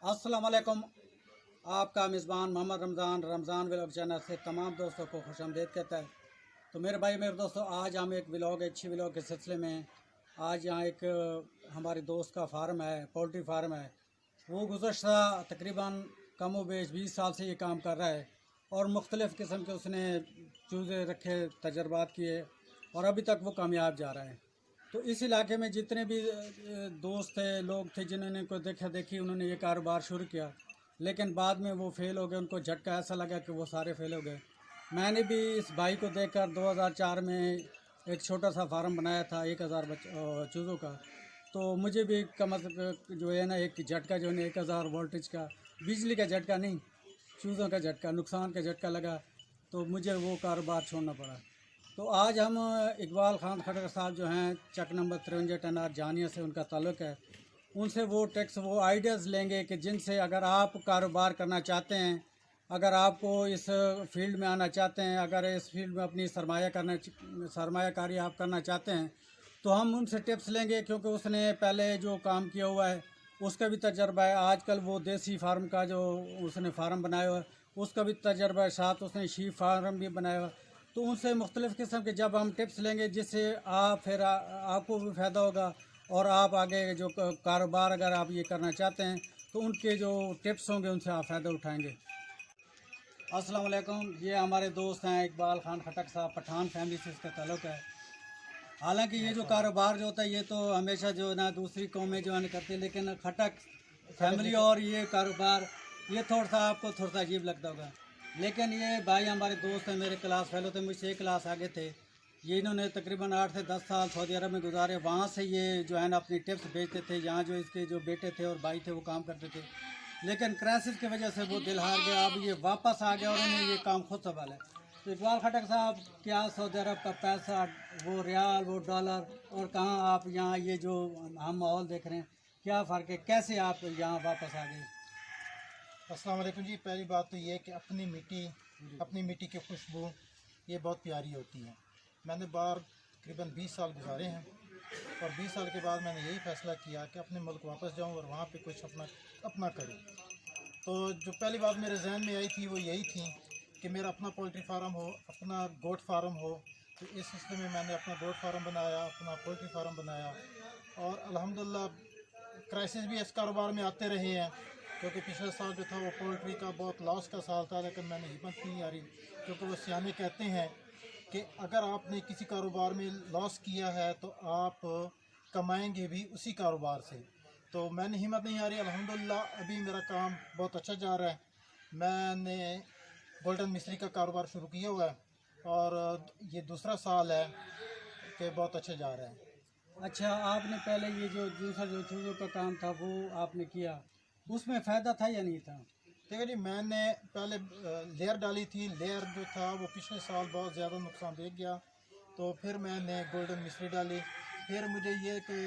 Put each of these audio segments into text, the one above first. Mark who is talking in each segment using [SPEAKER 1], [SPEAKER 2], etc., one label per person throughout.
[SPEAKER 1] अस्सलाम वालेकुम। आपका मेज़बान मोहम्मद रमज़ान व्लॉग चैनल से तमाम दोस्तों को खुशामदीद कहता है। तो मेरे भाई मेरे दोस्तों, आज हम एक अच्छी व्लॉग के सिलसिले में आज यहाँ एक हमारे दोस्त का फार्म है, पोल्ट्री फार्म है। वो गुज़श्ता तकरीबन कम व बेश 20 साल से ये काम कर रहा है और मुख्तलिफ़ किस्म के उसने चूज़े रखे, तजर्बात किए और अभी तक वो कामयाब जा रहा है। तो इस इलाके में जितने भी दोस्त थे, लोग थे, जिन्होंने को देखा देखी उन्होंने ये कारोबार शुरू किया, लेकिन बाद में वो फेल हो गए। उनको झटका ऐसा लगा कि वो सारे फेल हो गए। मैंने भी इस भाई को देखकर 2004 में एक छोटा सा फार्म बनाया था 1000 चूज़ों का। तो मुझे भी कम अज़ कम जो है ना, एक झटका जो है ना, 1000 वोल्टेज का, बिजली का झटका नहीं, चूज़ों का झटका, नुकसान का झटका लगा। तो मुझे वो कारोबार छोड़ना पड़ा। तो आज हम इकबाल खान खटर साहब जो हैं, चक नंबर 53 टनार जानिया से उनका ताल्लुक़ है, उनसे वो आइडियाज़ लेंगे कि जिनसे अगर आप कारोबार करना चाहते हैं, अगर आपको इस फील्ड में आना चाहते हैं, अगर इस फील्ड में अपनी सरमायाकारी आप करना चाहते हैं, तो हम उनसे टिप्स लेंगे, क्योंकि उसने पहले जो काम किया हुआ है उसका भी तजर्बा है। आजकल वो देसी फार्म का जो उसने फार्म बनाया हुआ है उसका भी तजर्बा है, साथ उसने शीप फार्म भी बनाया हुआ है। तो उनसे मुख्तलिफ़ किस्म के जब हम टिप्स लेंगे, जिससे आपको भी फ़ायदा होगा और आप आगे जो कारोबार अगर आप ये करना चाहते हैं तो उनके जो टिप्स होंगे उनसे आप फ़ायदा उठाएंगे। अस्सलाम वालेकुम। ये हमारे दोस्त हैं इकबाल खान खटक साहब, पठान फैमिली से इसका ताल्लुक़ है। हालांकि ये जो कारोबार जो होता है ये तो हमेशा जो है ना दूसरी कौमें जो है करती है, लेकिन खटक फैमिली और ये कारोबार ये थोड़ा सा अजीब लगता होगा। लेकिन ये भाई हमारे दोस्त हैं, मेरे क्लास फेलो थे, मुझसे एक क्लास आगे थे। ये इन्होंने तकरीबन 8 से 10 साल सऊदी अरब में गुजारे। वहाँ से ये जो है ना अपनी टिप्स भेजते थे। यहाँ जो इसके जो बेटे थे और भाई थे वो काम करते थे, लेकिन क्राइसिस की वजह से वो दिल हार गया। अब ये वापस आ गया और उन्हें ये काम खुद संभाला है। तो इकबाल खटक साहब, क्या सऊदी अरब का पैसा, वो रियाल, वो डॉलर, और कहाँ आप यहाँ ये जो हम माहौल देख रहे हैं, क्या फ़र्क है, कैसे आप यहाँ वापस आ गए?
[SPEAKER 2] अस्सलाम वालेकुम जी। पहली बात तो ये कि अपनी मिट्टी की खुशबू ये बहुत प्यारी होती है। मैंने बाहर तकरीबन 20 साल गुजारे हैं और 20 साल के बाद मैंने यही फ़ैसला किया कि अपने मुल्क वापस जाऊं और वहाँ पे कुछ अपना करूं। तो जो पहली बात मेरे जहन में आई थी वो यही थी कि मेरा अपना पोल्ट्री फार्म हो, अपना गोट फार्म हो। तो इस सिलसिले में मैंने अपना गोट फार्म बनाया, अपना पोल्ट्री फार्म बनाया और अल्हम्दुलिल्लाह क्राइसिस भी इस कारोबार में आते रहे हैं, क्योंकि पिछले साल जो था वो पोल्ट्री का बहुत लॉस का साल था। लेकिन मैंने हिम्मत नहीं हारी, क्योंकि वो सियाने कहते हैं कि अगर आपने किसी कारोबार में लॉस किया है तो आप कमाएंगे भी उसी कारोबार से। तो मैंने हिम्मत नहीं हारी। अल्हम्दुलिल्लाह अभी मेरा काम बहुत अच्छा जा रहा है। मैंने गोल्डन मिस्त्री का कारोबार शुरू किया हुआ है और ये दूसरा साल है कि बहुत अच्छा जा रहा है।
[SPEAKER 1] अच्छा, आपने पहले ये जो दूसरा जो चूज़ों का काम था वो आपने किया, उसमें फ़ायदा था या नहीं था?
[SPEAKER 2] देखो जी, मैंने पहले लेयर डाली थी। लेयर जो था वो पिछले साल बहुत ज़्यादा नुकसान दे गया। तो फिर मैंने गोल्डन मिस्री डाली। फिर मुझे ये कि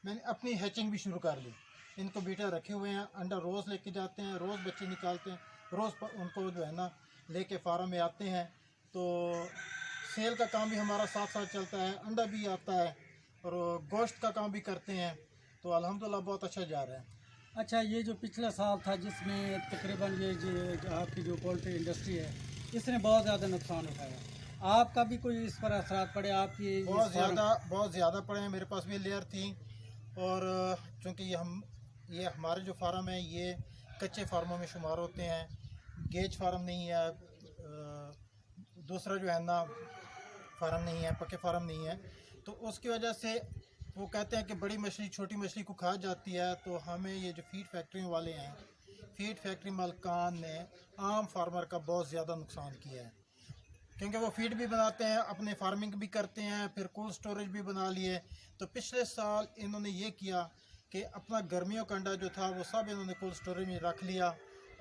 [SPEAKER 2] मैंने अपनी हैचिंग भी शुरू कर ली। इनको बीटा रखे हुए हैं, अंडा रोज़ लेके जाते हैं, रोज़ बच्चे निकालते हैं, रोज़ उनको जो है ना लेके फार्म में आते हैं। तो सेल का काम भी हमारा साथ साथ चलता है, अंडा भी आता है और गोश्त का काम भी करते हैं। तो अल्हम्दुलिल्लाह बहुत अच्छा जा रहा है।
[SPEAKER 1] अच्छा, ये जो पिछला साल था जिसमें तकरीबन ये जो आपकी जो पोल्ट्री इंडस्ट्री है इसने बहुत ज़्यादा नुकसान उठाया, आपका भी कोई इस पर असरात पड़े आपकी
[SPEAKER 2] बहुत ज़्यादा पड़े हैं। मेरे पास भी लेयर थी और चूँकि ये हमारे जो फार्म है ये कच्चे फार्मों में शुमार होते हैं, गेज फार्म नहीं है। दूसरा जो है ना फार्म नहीं है, पक्के फार्म नहीं है। तो उसकी वजह से वो कहते हैं कि बड़ी मछली छोटी मछली को खा जाती है। तो हमें ये जो फीड फैक्ट्री वाले हैं, फीड फैक्ट्री मालिकान ने आम फार्मर का बहुत ज़्यादा नुकसान किया है, क्योंकि वो फीड भी बनाते हैं, अपने फार्मिंग भी करते हैं, फिर कोल्ड स्टोरेज भी बना लिए। तो पिछले साल इन्होंने ये किया कि अपना गर्मियों का अंडा जो था वो सब इन्होंने कोल्ड स्टोरेज में रख लिया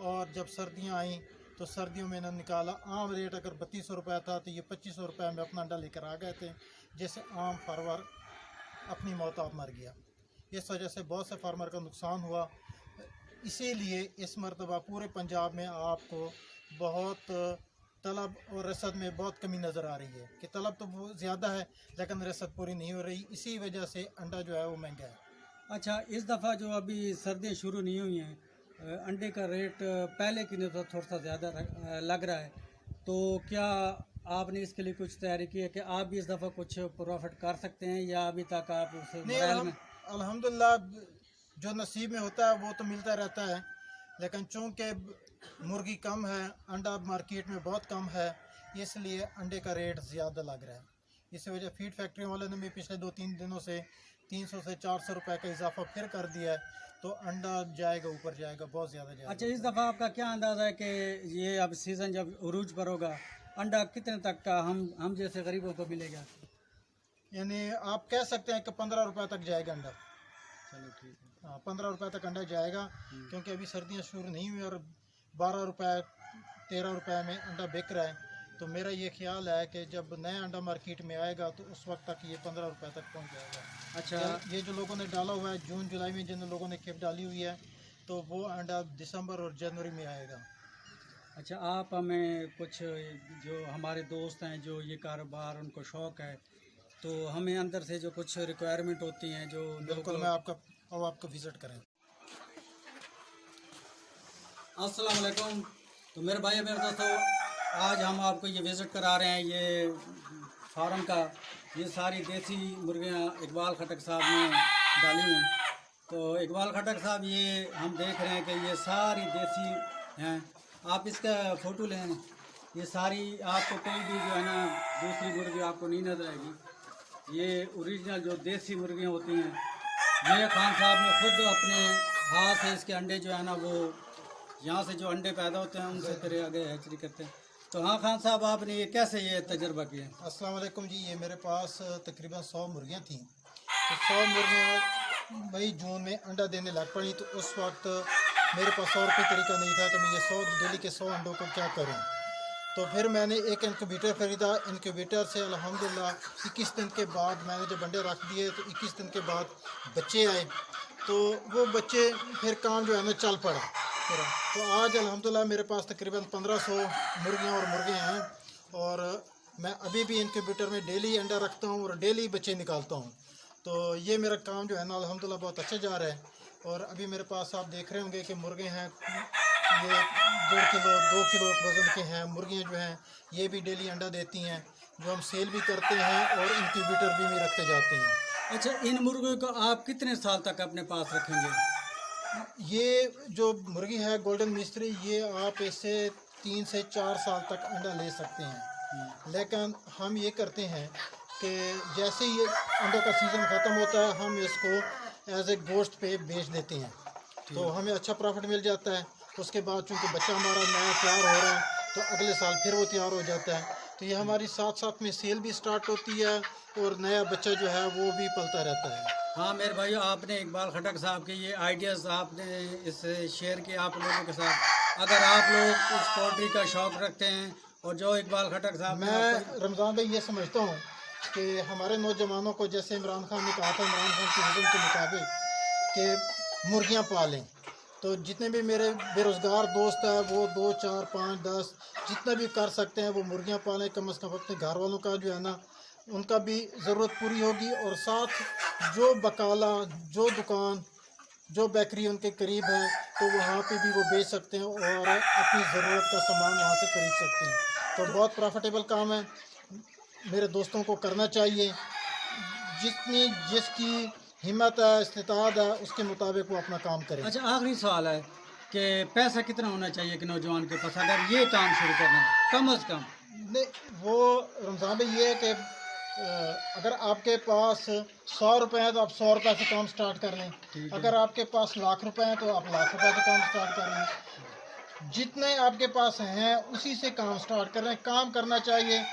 [SPEAKER 2] और जब सर्दियाँ आईं तो सर्दियों में इन्होंने निकाला। आम रेट अगर 3200 रुपये था तो ये 2500 रुपये में अपना अंडा लेकर आ गए थे, जिससे आम फार्मर अपनी मौत आप मर गया। इस वजह से बहुत से फार्मर का नुकसान हुआ। इसीलिए इस मरतबा पूरे पंजाब में आपको बहुत तलब और रसद में बहुत कमी नज़र आ रही है कि तलब तो बहुत ज़्यादा है लेकिन रसद पूरी नहीं हो रही। इसी वजह से अंडा जो है वो महंगा है।
[SPEAKER 1] अच्छा, इस दफ़ा जो अभी सर्दियाँ शुरू नहीं हुई हैं अंडे का रेट पहले की नहीं तो थोड़ा सा ज़्यादा लग रहा है, तो क्या आपने इसके लिए कुछ तैयारी की है कि आप भी इस दफ़ा कुछ प्रॉफिट कर सकते हैं, या अभी तक आप उस
[SPEAKER 2] नहीं,
[SPEAKER 1] मराहल में?
[SPEAKER 2] अल्हम्दुलिल्लाह जो नसीब में होता है वो तो मिलता रहता है, लेकिन चूँकि मुर्गी कम है, अंडा मार्केट में बहुत कम है, इसलिए अंडे का रेट ज़्यादा लग रहा है। इसी वजह फीड फैक्ट्री वालों ने भी पिछले 2-3 दिनों से 300 से 400 रुपए का इजाफा फिर कर दिया है, तो अंडा जाएगा, ऊपर जाएगा, बहुत ज़्यादा जाएगा।
[SPEAKER 1] अच्छा, इस दफ़ा आपका क्या अंदाज़ा है कि ये अब सीज़न जब उरूज पर होगा, अंडा कितने तक का हम जैसे गरीबों को मिलेगा?
[SPEAKER 2] यानी आप कह सकते हैं कि 15 रुपए तक जाएगा अंडा।
[SPEAKER 1] चलो ठीक है।
[SPEAKER 2] हाँ, 15 रुपए तक अंडा जाएगा, क्योंकि अभी सर्दियाँ शुरू नहीं हुई और 12 रुपए 13 रुपए में अंडा बिक रहा है। तो मेरा ये ख्याल है कि जब नया अंडा मार्केट में आएगा तो उस वक्त तक ये 15 रुपए तक पहुंच जाएगा।
[SPEAKER 1] अच्छा,
[SPEAKER 2] ये जो लोगों ने डाला हुआ है जून जुलाई में, जिन लोगों ने खेप डाली हुई है, तो वो अंडा दिसंबर और जनवरी में आएगा।
[SPEAKER 1] अच्छा, आप हमें कुछ, जो हमारे दोस्त हैं जो ये कारोबार उनको शौक़ है, तो हमें अंदर से जो कुछ रिक्वायरमेंट होती हैं जो
[SPEAKER 2] बिल्कुल, मैं आपको विज़िट करें।
[SPEAKER 1] अस्सलाम वालेकुम। तो मेरे भाई मेरे दोस्तों, आज हम आपको ये विज़िट करा रहे हैं ये फार्म का। ये सारी देसी मुर्गियाँ इकबाल खटक साहब ने डाली हुई हैं। तो इकबाल खटक साहब, ये हम देख रहे हैं कि ये सारी देसी हैं। आप इसका फ़ोटो लें, ये सारी आपको कोई भी जो है ना दूसरी मुर्गी आपको नहीं नजर आएगी। ये ओरिजिनल जो देसी मुर्गियाँ होती हैं, ये खान साहब ने खुद अपने हाथ से इसके अंडे जो है ना वो यहाँ से जो अंडे पैदा होते हैं उनसे फिर आगे हैचरी करते हैं। तो हाँ खान साहब, आपने ये कैसे ये तजर्बा किया?
[SPEAKER 2] अस्सलाम वालेकुम जी, ये मेरे पास तकरीबन 100 मुर्गियाँ थीं। तो 100 मुर्गियाँ मई जून में अंडा देने लग पड़ी, तो उस वक्त मेरे पास और कोई तरीका नहीं था कि मैं ये 100 डेली के 100 अंडों को क्या करूं। तो फिर मैंने एक इनक्यूबेटर ख़रीदा। इनक्यूबेटर से अल्हम्दुलिल्लाह 21 दिन के बाद मैंने जब अंडे रख दिए तो 21 दिन के बाद बच्चे आए, तो वो बच्चे फिर काम जो है ना चल पड़ा मेरा। तो आज अल्हम्दुलिल्लाह मेरे पास तकरीबन 1500 मुर्गियाँ और मुर्गे हैं, और मैं अभी भी इनक्यूबेटर में डेली अंडा रखता हूँ और डेली बच्चे निकालता हूँ। तो ये मेरा काम जो है ना अल्हम्दुलिल्लाह बहुत अच्छा जा रहा है। और अभी मेरे पास आप देख रहे होंगे कि मुर्गे हैं, ये 1.5 किलो 2 किलो वज़न के हैं। मुर्गियाँ जो हैं ये भी डेली अंडा देती हैं, जो हम सेल भी करते हैं और इनक्यूबेटर भी रखते जाते हैं।
[SPEAKER 1] अच्छा, इन मुर्गों को आप कितने साल तक अपने पास रखेंगे?
[SPEAKER 2] ये जो मुर्गी है गोल्डन मिस्त्री, ये आप इससे 3 से 4 साल तक अंडा ले सकते हैं। लेकिन हम ये करते हैं कि जैसे ही अंडों का सीज़न ख़त्म होता है, हम इसको एज ए गोश्त पे बेच देते हैं, तो हमें अच्छा प्रॉफिट मिल जाता है। उसके बाद चूँकि बच्चा हमारा नया तैयार हो रहा है, तो अगले साल फिर वो तैयार हो जाता है। तो ये हमारी साथ साथ में सेल भी स्टार्ट होती है और नया बच्चा जो है वो भी पलता रहता है।
[SPEAKER 1] हाँ मेरे भाइयों, आपने इकबाल खटक साहब के ये आइडियाज़ आपने इस शेयर किए आप लोगों के साथ। अगर आप लोग इस पोल्ट्री का शौक़ रखते हैं, और जो इकबाल खटक साहब ने
[SPEAKER 2] मैं रमज़ान भाई ये समझता हूँ कि हमारे नौजवानों को, जैसे इमरान खान ने कहा था, इमरान खान की विज़न के मुताबिक कि मुर्गियाँ पालें, तो जितने भी मेरे बेरोज़गार दोस्त हैं वो 2, 4, 5, 10 जितना भी कर सकते हैं वो मुर्गियाँ पालें। कम से कम अपने घर वालों का जो है ना उनका भी ज़रूरत पूरी होगी, और साथ जो बकाला, जो दुकान, जो बेकरी उनके करीब है, तो वहाँ पे भी वो बेच सकते हैं और अपनी ज़रूरत का सामान वहाँ से खरीद सकते हैं। तो बहुत प्रॉफिटेबल काम है, मेरे दोस्तों को करना चाहिए। जिसकी हिम्मत है, इस्तिताअत है, उसके मुताबिक वो अपना काम करें।
[SPEAKER 1] अच्छा, आखिरी सवाल है कि पैसा कितना होना चाहिए कि नौजवान के पास अगर ये काम शुरू करना है, कम अज़ कम?
[SPEAKER 2] नहीं, वो रमज़ान भाई ये है कि अगर आपके पास 100 रुपये हैं तो आप 100 रुपये से काम स्टार्ट कर लें। अगर आपके पास लाख रुपए हैं तो आप लाख रुपए से काम स्टार्ट कर लें। जितने आपके पास हैं उसी से काम स्टार्ट कर रहे हैं। काम करना चाहिए,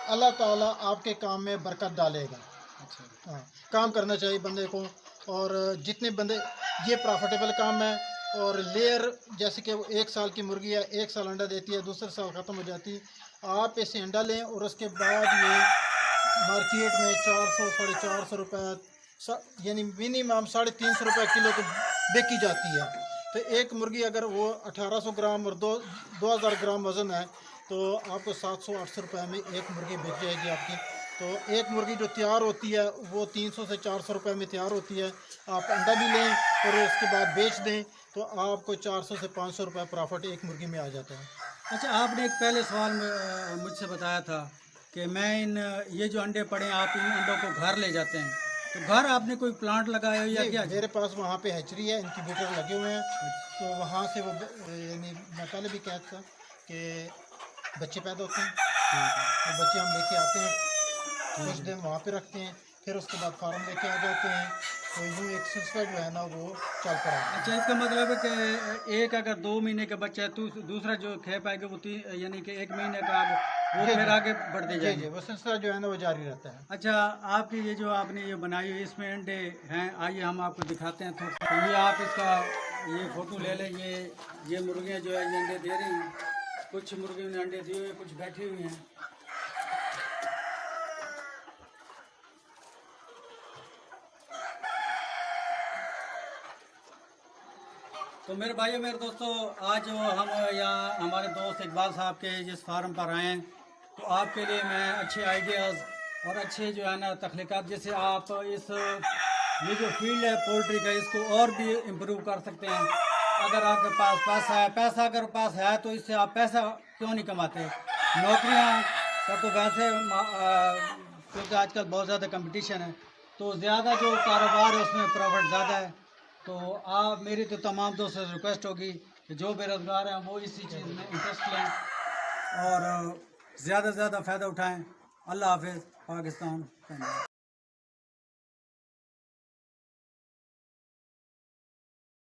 [SPEAKER 2] अल्लाह ताला आपके काम में बरकत डालेगा।
[SPEAKER 1] अच्छा,
[SPEAKER 2] हाँ, काम करना चाहिए बंदे को। और जितने बंदे, ये प्रॉफिटेबल काम है। और लेयर जैसे कि वो 1 साल की मुर्गी है, 1 साल अंडा देती है, दूसरे साल ख़त्म हो जाती है। आप इसे अंडा लें और उसके बाद ये मार्केट में 400 साढ़े 400 रुपये, यानी मिनिमम 350 रुपये किलो को बेची जाती है। तो एक मुर्गी अगर वो 1800 ग्राम और 2000 ग्राम वज़न है, तो आपको 700-800 रुपये में एक मुर्गी बिक जाएगी आपकी। तो एक मुर्गी जो तैयार होती है वो 300 से 400 रुपए में तैयार होती है। आप अंडा भी लें और उसके बाद बेच दें तो आपको 400 से 500 रुपए प्रॉफिट एक मुर्गी में आ जाता है।
[SPEAKER 1] अच्छा, आपने एक पहले सवाल में मुझसे बताया था कि मैं ये जो अंडे पड़े हैं आप इन अंडों को घर ले जाते हैं, तो घर आपने कोई प्लांट लगाया हो या
[SPEAKER 2] नहीं,
[SPEAKER 1] क्या?
[SPEAKER 2] मेरे पास वहाँ पे हैचरी है, इनक्यूबेटर लगे हुए हैं। तो वहाँ से वो यानी मैं पहले भी कहता था कि बच्चे पैदा होते हैं, तो बच्चे हम लेके आते हैं, कुछ दिन वहाँ पे रखते हैं, फिर उसके बाद फार्म लेके आ जाते हैं। तो यूँ एक सिलसिला जो है ना वो चल पड़ा है।
[SPEAKER 1] अच्छा, इसका मतलब है कि एक अगर 2 महीने का बच्चा है तो दूसरा जो खे पाएगा वो यानी कि 1 महीने का वो
[SPEAKER 2] जी,
[SPEAKER 1] फिर
[SPEAKER 2] जी।
[SPEAKER 1] आगे बढ़ते
[SPEAKER 2] जी
[SPEAKER 1] जाएंगे।
[SPEAKER 2] जी, वो सिलसिला जो है ना वो जारी रहता है।
[SPEAKER 1] अच्छा, आपकी ये जो आपने ये बनाई हुई इसमें अंडे हैं, आइए हम आपको दिखाते हैं। तो ये आप इसका ये फ़ोटो ले लें। ये मुर्गियाँ जो है ये अंडे दे रही हैं। कुछ मुर्गियों ने अंडे दिए हुए, कुछ बैठी हुई हैं। तो मेरे भाइयों मेरे दोस्तों, आज जो हम यहाँ हमारे दोस्त इकबाल साहब के जिस फार्म पर आए हैं, तो आपके लिए मैं अच्छे आइडियाज़ और अच्छे जो है ना तख्लीक़ात, जैसे आप ये जो फील्ड है पोल्ट्री का इसको और भी इम्प्रूव कर सकते हैं। अगर आपके पास पैसा अगर पास है तो इससे आप पैसा क्यों नहीं कमाते? नौकरियाँ का तो वैसे क्योंकि आजकल बहुत ज़्यादा कंपटीशन है, तो ज़्यादा जो कारोबार है उसमें प्रॉफिट ज़्यादा है। तो आप मेरी तो तमाम दोस्तों से रिक्वेस्ट होगी कि जो बेरोज़गार हैं वो इसी चीज़ में इंटरेस्ट लें और ज़्यादा से ज़्यादा फ़ायदा उठाएं। अल्लाह हाफ़िज़। पाकिस्तान।